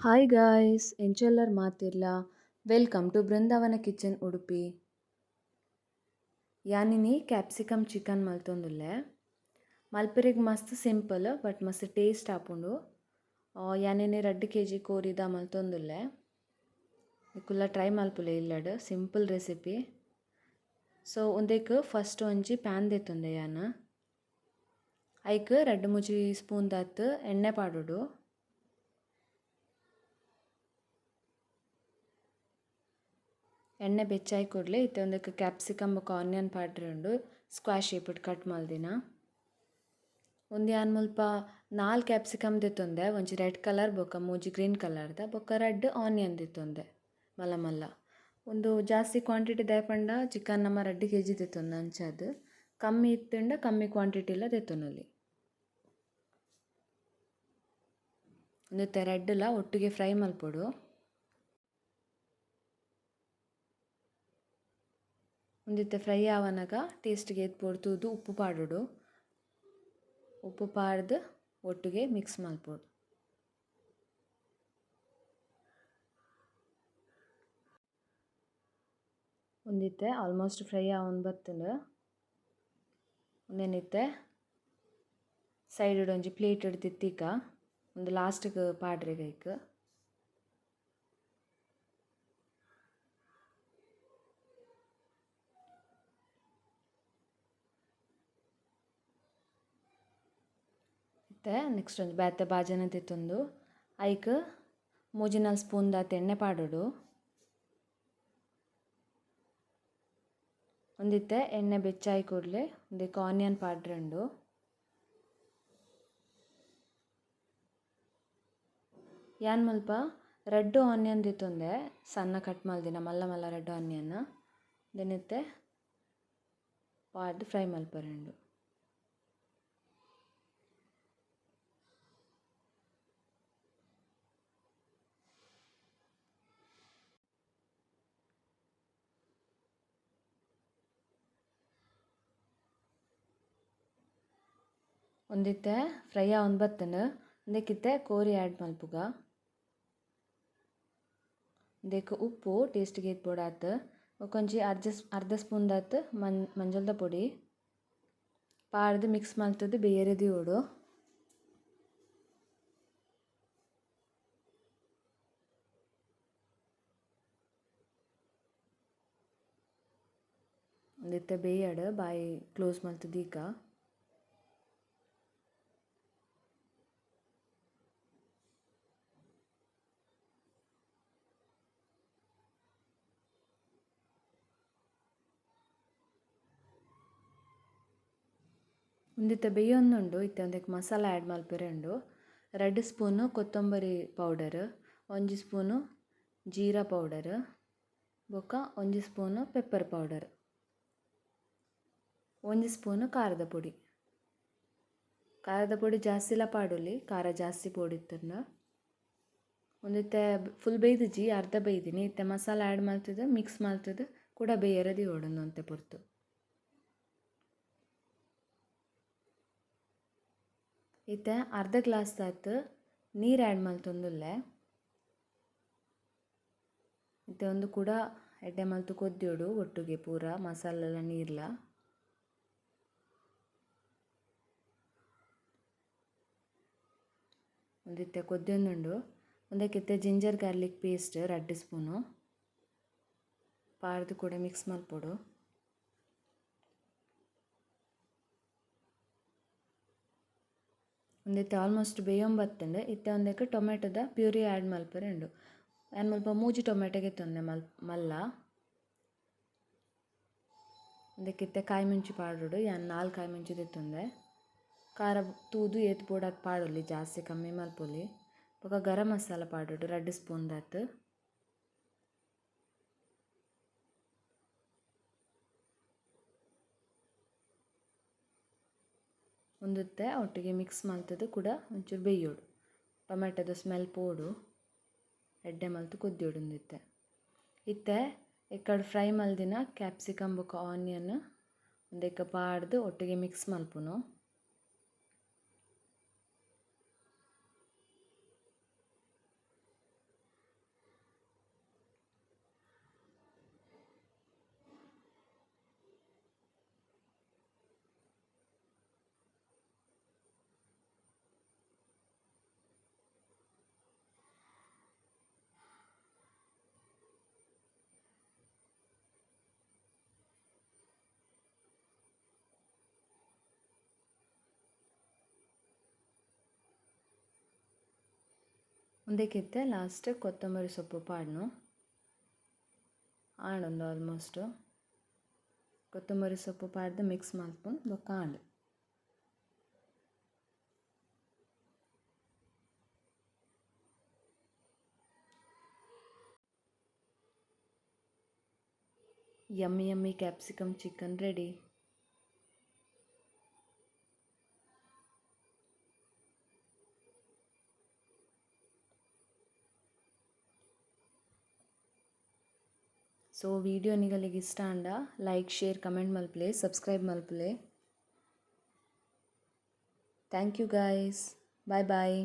Hi guys ಎಂಚೆಲ್ಲರ್ ಮಾತಿರ್ಲ welcome to Brindavana kitchen Udupi. ಯಾನಿನಿ ಕ್ಯಾಪ್ಸಿಕಮ್ ಚಿಕನ್ ಮಲ್ತೊಂದುಲ್ಲೆ ಮಲ್ಪೆರೆಗ್ ಮಸ್ತ್ ಸಿಂಪಲ್ ಬಟ್ ಮಸ್ತ್ ಟೇಸ್ಟ್ ಆಪುಂಡು. ಯಾನೆನೆ 2 kg ಕೋರಿದ ಮಲ್ತೊಂದುಲ್ಲೆ ಇಕ್ಕುಲ್ಲ ಟ್ರೈ ಮಲ್ಪುಲೆ ಇಲ್ಲಡ್ ಸಿಂಪಲ್ ರೆಸಿಪಿ. ಸೊ ಉಂದೆಕ್ ಫಸ್ಟ್ ಒಂಜಿ ಪ್ಯಾನ್ ದೆತ್ತೊಂದೆ ಯಾನ್ ಐಕ್ 2-3 ಸ್ಪೂನ್ ದಾತ್ ಎಣ್ಣೆ ಪಾಡೋಡು. ಎಣ್ಣೆ ಬೆಚ್ಚಾಯಿ ಕೊಡಲೇ ಇತ್ತೆ ಒಂದಕ್ಕೆ ಕ್ಯಾಪ್ಸಿಕಮ್ ಬೊಕ ಆನಿಯನ್ ಪಾಡ್ರೆ ಉಂಡು ಸ್ಕ್ವಾಶ್ ಶೇಪ್ಡ್ ಕಟ್ ಮಲ್ದಿನ. ಒಂದು ಯಾನ್ ಮುಲ್ಪ 4 ಕ್ಯಾಪ್ಸಿಕಮ್ ದೆತ್ತೊಂದೆ, ಒಂಜಿ ರೆಡ್ ಕಲರ್ ಬೊಕ ಮೂಜಿ ಗ್ರೀನ್ ಕಲರ್ದ ಬೊಕ 2 ಆನಿಯನ್ ದೆತ್ತೊಂದೆ ಮಲ್ಲ ಮಲ್ಲ. ಒಂದು ಜಾಸ್ತಿ ಕ್ವಾಂಟಿಟಿ ದಯಪಂಡ ಚಿಕನ್ ನಮ 2 kg ದೆತ್ತೊಂದೆ ಅಂಚಾದ್ ಕಮ್ಮಿ ಇತ್ತಂಡ ಕಮ್ಮಿ ಕ್ವಾಂಟಿಟಿಲ ದೆತ್ತೊನೊಲಿ. ಒಂದೆತ್ತೆ ರೆಡ್ಲ ಒಟ್ಟಿಗೆ ಫ್ರೈ ಮಲ್ಪೊಡು. ಒಂದಿತ್ತೆ ಫ್ರೈ ಆವನಗ ಟೇಸ್ಟ್ಗೆ ಏತ್ಪೊಡು ತೂದು ಉಪ್ಪು ಪಾಡೋಡು. ಉಪ್ಪು ಪಾಡ್ದು ಒಟ್ಟಿಗೆ ಮಿಕ್ಸ್ ಮಲ್ಪೊಡು. ಒಂದಿತ್ತೆ ಆಲ್ಮೋಸ್ಟ್ ಫ್ರೈ ಆವೊಂದು ಬತ್ತುಂಡು. ಒಂದೆನಿತ್ತೆ ಸೈಡ್ ಒಂಜಿ ಪ್ಲೇಟ್ ತಿತ್ತಿಕ ಒಂದು ಲಾಸ್ಟ್ಗ್ ಪಾಡ್ರೆಗೈಕ್. ಮತ್ತು ನೆಕ್ಸ್ಟ್ ಒಂದು ಬೇತೆ ಬಾಜನ ತಿತ್ತೊಂದು ಐಕ್ 3-4 ಸ್ಪೂನ್ ದಾತ್ ಎಣ್ಣೆ ಪಾಡೋಡು. ಒಂದಿತ್ತೆ ಎಣ್ಣೆ ಬೆಚ್ಚಾಯಿ ಕೊಡಲೇ ಒಂದಕ್ಕೆ ಆನಿಯನ್ ಪಾಡ್ರೆ ಉಂಡು. ಯಾನ್ ಮುಲ್ಪ ರೆಡ್ ಆನಿಯನ್ ದಿತ್ತೊಂದೆ ಸಣ್ಣ ಕಟ್ ಮಲ್ದಿನ ಮಲ್ಲ ಮಲ್ಲ ರೆಡ್ ಆನಿಯನ್ ದೆನಿತ್ತೆ ಪಾಡ್ದು ಫ್ರೈ ಮಲ್ಪರೆ ಉಂಡು. ಒಂದಿತ್ತೆ ಫ್ರೈ ಆವೊಂದು ಬತ್ತುಂಡು ಒಂದಕ್ಕಿತ್ತೆ ಕೋರಿ ಆ್ಯಡ್ ಮಲ್ಪುಗ. ಒಂದಕ್ಕೆ ಉಪ್ಪು ಟೇಸ್ಟ್ಗೆ ಏತ್ಪೊಡಾತ್ ಒಂಜಿ ಅರ್ಧ ಸ್ಪೂನ್ ದಾತ್ ಮಂಜಲ್ದ ಪೊಡಿ ಪಾಡ್ದು ಮಿಕ್ಸ್ ಮಲ್ತದು ಬೇರೆ ದಿವೋಡು. ಒಂದಿತ್ತೆ ಬೇಯಡ್ ಬಾಯಿ ಕ್ಲೋಸ್ ಮಲ್ತದೀಕ. ಒಂದಿತ್ತೆ ಬೇಯೊಂದುಂಡು ಇತ್ತೆ ಒಂದಕ್ಕೆ ಮಸಾಲ ಆ್ಯಡ್ ಮಲ್ಪೆರೆ ಉಂಡು. 2 ಸ್ಪೂನು ಕೊತ್ತಂಬರಿ ಪೌಡರ್, 1 ಸ್ಪೂನು ಜೀರಾ ಪೌಡರ್ ಬೊಕ 1 ಸ್ಪೂನು ಪೆಪ್ಪರ್ ಪೌಡರ್, 1 ಸ್ಪೂನು ಖಾರದ ಪೊಡಿ. ಖಾರದ ಪೊಡಿ ಜಾಸ್ತಿಲ ಪಾಡೊಲಿ ಖಾರ ಜಾಸ್ತಿ ಪೋಡಿತ್ತಂಡ. ಒಂದಿತ್ತೆ ಫುಲ್ ಬೇಯ್ದಿಜಿ ಅರ್ಧ ಬೇಯ್ದಿನಿ ಇತ್ತೆ ಮಸಾಲ ಆ್ಯಡ್ ಮಲ್ತದು ಮಿಕ್ಸ್ ಮಲ್ತದು ಕೂಡ ಬೇಯರೆ ದಿವೊಡು ಒಂತೆ ಪೊರ್ತು. ಇತ್ತೆ ಅರ್ಧ ಗ್ಲಾಸ್ ದಾತ್ ನೀರು ಆ್ಯಡ್ ಮಲ್ತೊಂದುಲ್ಲೆ. ಇತ್ತೆ ಒಂದು ಕೂಡ ಎಡ್ಡೆ ಮಲ್ತು ಕೊದ್ಯೋಡು ಒಟ್ಟಿಗೆ ಪೂರ ಮಸಾಲೆಲ ನೀರ್ಲ. ಒಂದಿತ್ತೆ ಕೊದ್ಯೊಂದುಂಡು ಒಂದಕ್ಕಿತ್ತೆ ಜಿಂಜರ್ ಗಾರ್ಲಿಕ್ ಪೇಸ್ಟ್ 2 ಸ್ಪೂನು ಪಾಡ್ದು ಕೂಡ ಮಿಕ್ಸ್ ಮಲ್ಪೊಡು. ಒಂದಿತ್ತೆ ಆಲ್ಮೋಸ್ಟ್ ಬೇಯೊಂಬತ್ತುಂಡು ಇತ್ತೆ ಒಂದಕ್ಕೆ ಟೊಮೆಟೊದ ಪ್ಯೂರಿ ಆ್ಯಡ್ ಮಲ್ಪರೆ ಉಂಡು. ನಾನು ಮುಲ್ಪ 3 ಟೊಮೆಟೊ ತೊಂದೆ ಮಲ್ಲ. ಒಂದಕ್ಕಿತ್ತೆ ಕಾಯಿ ಮುಂಚಿ ಪಾಡೋಡು ಯಾನ್ 4 ಕಾಯಿ ಮುಂಚಿ ತೆತ್ತೊಂದೆ. ಖಾರ ತೂದು ಏತ್ ಪೋಡಾತ್ ಪಾಡೊಲಿ ಜಾಸ್ತಿ ಕಮ್ಮಿ ಮಲ್ಪೊಲಿ. ಬೊಕ ಗರಂ ಮಸಾಲ ಪಾಡೋಡು 2 ಸ್ಪೂನ್ ದಾತ್. ಒಂದಿತ್ತೆ ಒಟ್ಟಿಗೆ ಮಿಕ್ಸ್ ಮಲ್ತದು ಕೂಡ ಒಂಚೂರು ಬೇಯೋಡು. ಟೊಮೆಟೊದ ಸ್ಮೆಲ್ ಪೋಡು ಎಡ್ಡೆ ಮಲ್ತು ಕುದ್ಯೋಡು ಒಂದಿತ್ತೆ. ಇತ್ತೆ ಎಕ್ಕಡ್ ಫ್ರೈ ಮಲ್ದಿನ ಕ್ಯಾಪ್ಸಿಕಮ್ ಬೊಕ ಆನಿಯನ್ ಒಂದಕ್ಕೆ ಪಾಡ್ದು ಒಟ್ಟಿಗೆ ಮಿಕ್ಸ್ ಮಲ್ಪುನು. ಒಂದಕ್ಕಿತ್ತೆ ಲಾಸ್ಟ್ ಕೊತ್ತಂಬರಿ ಸೊಪ್ಪು ಪಾಡ್ನು ಆಂಡೊಂದು ಆಲ್ಮೋಸ್ಟ್ ಕೊತ್ತಂಬರಿ ಸೊಪ್ಪು ಪಾಡ್ದು ಮಿಕ್ಸ್ ಮಾಡ್ಕೊಂಡು ಬೊಕ್ಕ ಆಂಡು yummy capsicum chicken ready. So video ನಿಗಲಿಗೆ ಇಷ್ಟ ಅಂಡ ಲೈಕ್ ಶೇರ್ ಕಮೆಂಟ್ ಮಲ್ಪಲೆ ಸಬ್ಸ್ಕ್ರೈಬ್ ಮಲ್ಪಲೆ. Thank you guys. Bye bye.